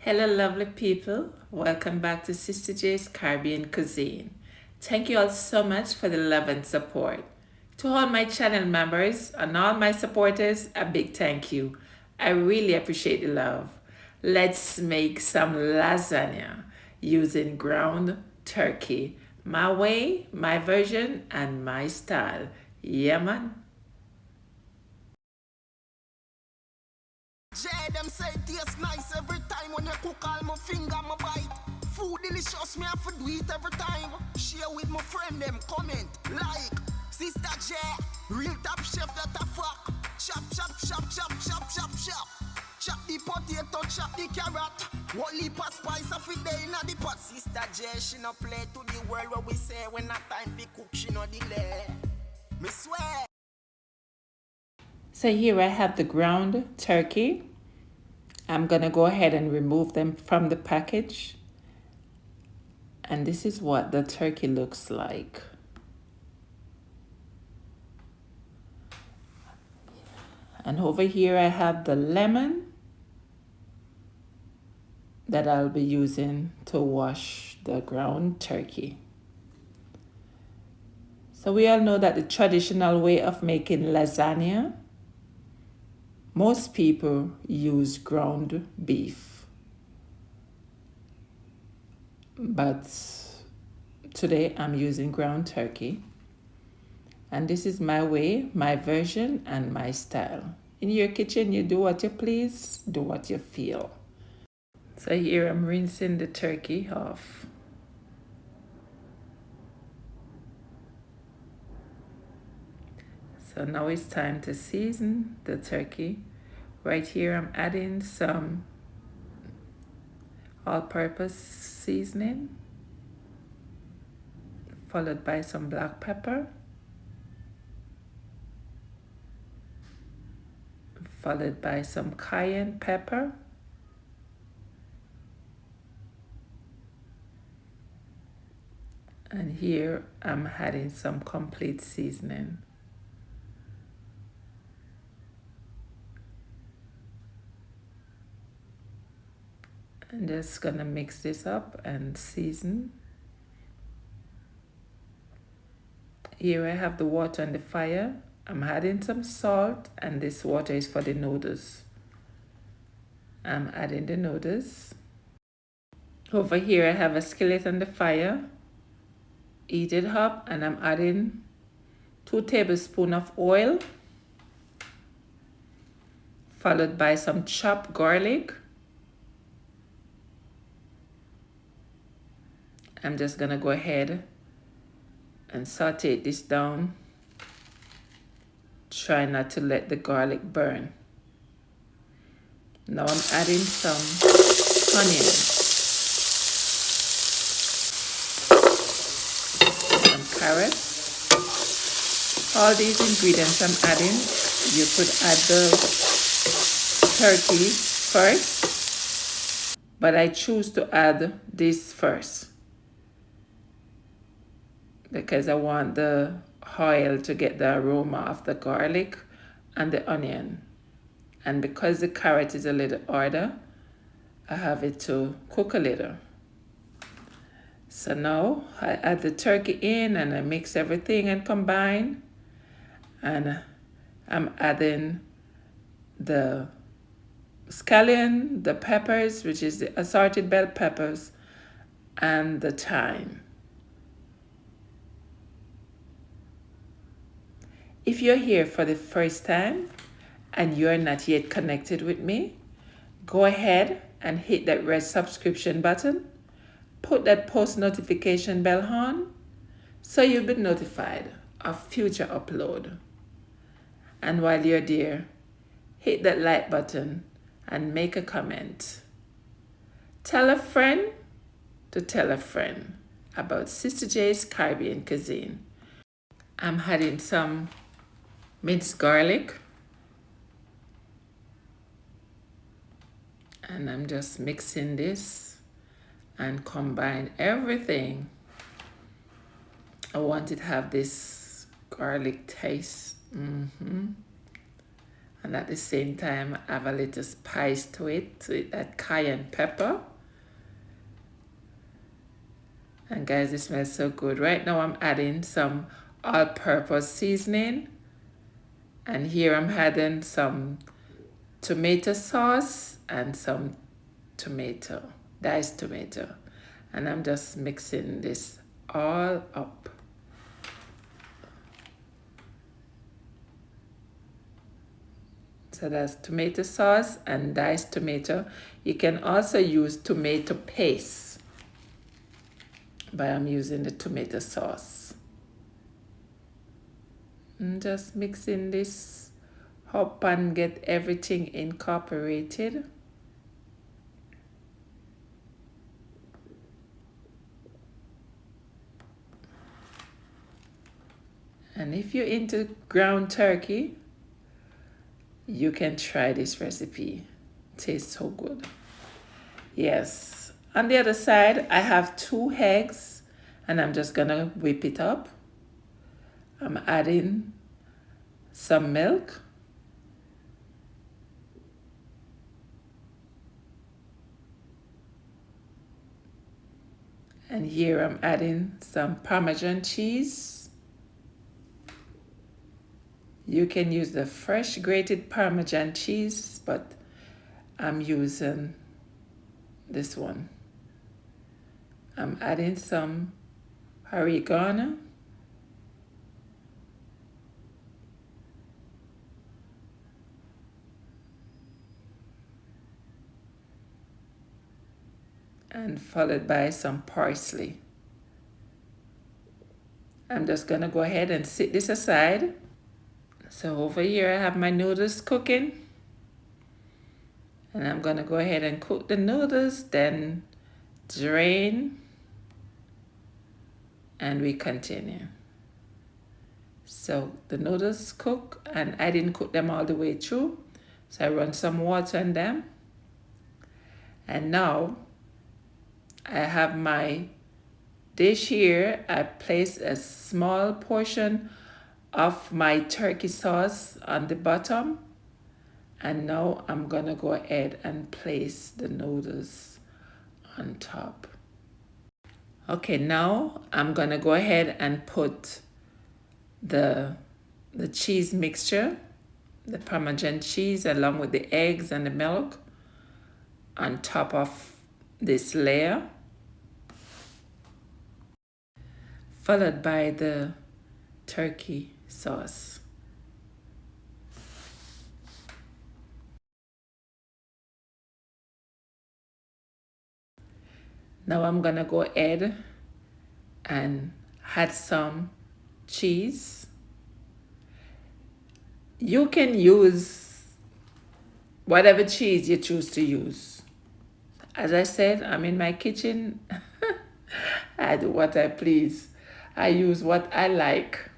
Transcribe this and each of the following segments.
Hello, lovely people. Welcome back to Sister J's Caribbean Cuisine. Thank you all so much for the love and support. To all my channel members and all my supporters, a big thank you. I really appreciate the love. Let's make some lasagna using ground turkey. My way, my version, and my style. Yeah, man. Jay, them say it tastes nice every time when you cook all my finger, my bite. Food delicious, me have to do it every time. Share with my friend, them comment, like. Sister J, real top chef that a fuck. Chop, chop, chop, chop, chop, chop, chop. Chop the potato, chop the carrot. What leap of spice of it day in the pot. Sister J, she no play to the world where we say when not time to cook, she no delay. Me swear. So here I have the ground turkey. I'm gonna go ahead and remove them from the package. And this is what the turkey looks like. And over here I have the lemon that I'll be using to wash the ground turkey. So we all know that the traditional way of making lasagna, most people use ground beef. But today I'm using ground turkey. And this is my way, my version, and my style. In your kitchen, you do what you please, do what you feel. So here I'm rinsing the turkey off. So now it's time to season the turkey. Right here I'm adding some all-purpose seasoning, followed by some black pepper, followed by some cayenne pepper, and here I'm adding some complete seasoning. I'm just gonna mix this up and season. Here I have the water on the fire. I'm adding some salt, and this water is for the noodles. I'm adding the noodles. Over here I have a skillet on the fire. Heat it up, and I'm adding 2 tablespoons of oil, followed by some chopped garlic. I'm just gonna go ahead and saute this down. Try not to let the garlic burn. Now I'm adding some onions, some carrots. All these ingredients I'm adding, you could add the turkey first, but I choose to add this first because I want the oil to get the aroma of the garlic and the onion. And because the carrot is a little harder, I have it to cook a little. So now I add the turkey in and I mix everything and combine. And I'm adding the scallion, the peppers, which is the assorted bell peppers, and the thyme. If you're here for the first time and you're not yet connected with me, go ahead and hit that red subscription button. Put that post notification bell on so you'll be notified of future upload. And while you're there, hit that like button and make a comment. Tell a friend to tell a friend about Sister J's Caribbean Cuisine. I'm adding some minced garlic, and I'm just mixing this and combine everything. I want it to have this garlic taste. And at the same time, have a little spice to it, that cayenne pepper. And guys, it smells so good. Right now I'm adding some all-purpose seasoning. And here I'm adding some tomato sauce and some diced tomato. And I'm just mixing this all up. So that's tomato sauce and diced tomato. You can also use tomato paste, but I'm using the tomato sauce. And just mixing this up and get everything incorporated. And if you're into ground turkey, you can try this recipe. It tastes so good. Yes. On the other side, I have 2 eggs and I'm just gonna whip it up. I'm adding some milk. And here I'm adding some Parmesan cheese. You can use the fresh grated Parmesan cheese, but I'm using this one. I'm adding some oregano. And followed by some parsley. I'm just gonna go ahead and set this aside. So over here I have my noodles cooking. And I'm gonna go ahead and cook the noodles, then drain, and we continue. So the noodles cook, and I didn't cook them all the way through. So I run some water on them. And now I have my dish here. I place a small portion of my turkey sauce on the bottom. And now I'm gonna go ahead and place the noodles on top. Okay, now I'm gonna go ahead and put the cheese mixture, the Parmesan cheese along with the eggs and the milk on top of this layer, followed by the turkey sauce. Now I'm gonna go ahead and add some cheese. You can use whatever cheese you choose to use. As I said, I'm in my kitchen. I do what I please. I use what I like.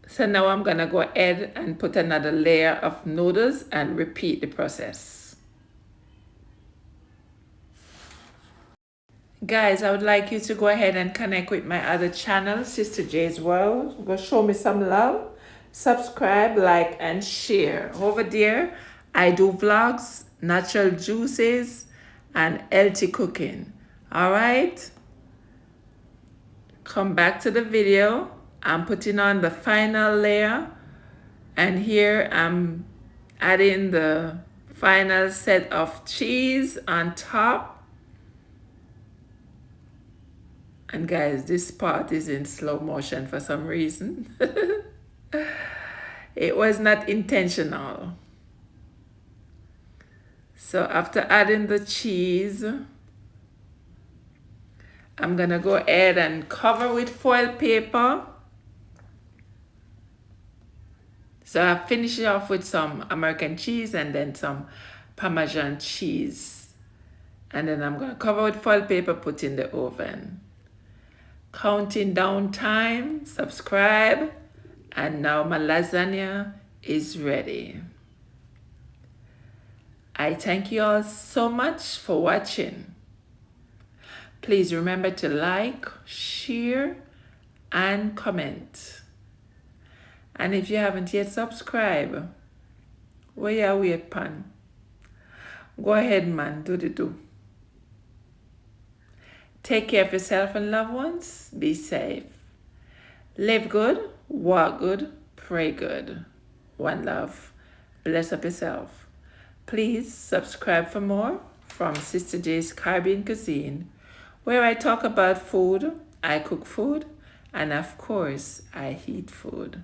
So now I'm gonna go ahead and put another layer of noodles and repeat the process. Guys, I would like you to go ahead and connect with my other channel, Sister J's World. Go show me some love. Subscribe, like, and share. Over there, I do vlogs, natural juices, and healthy cooking. All right? Come back to the video. I'm putting on the final layer. And here I'm adding the final set of cheese on top. And guys, this part is in slow motion for some reason. It was not intentional. So after adding the cheese, I'm gonna go ahead and cover with foil paper. So I finish it off with some American cheese and then some Parmesan cheese. And then I'm gonna cover with foil paper, put in the oven. Counting down time, subscribe, and now my lasagna is ready. I thank you all so much for watching. Please remember to like, share, and comment. And if you haven't yet subscribed, where you wait pan? Go ahead, man, do the do. Take care of yourself and loved ones. Be safe. Live good, walk good, pray good. One love. Bless up yourself. Please subscribe for more from Sister J's Caribbean Cuisine, where I talk about food, I cook food, and of course, I eat food.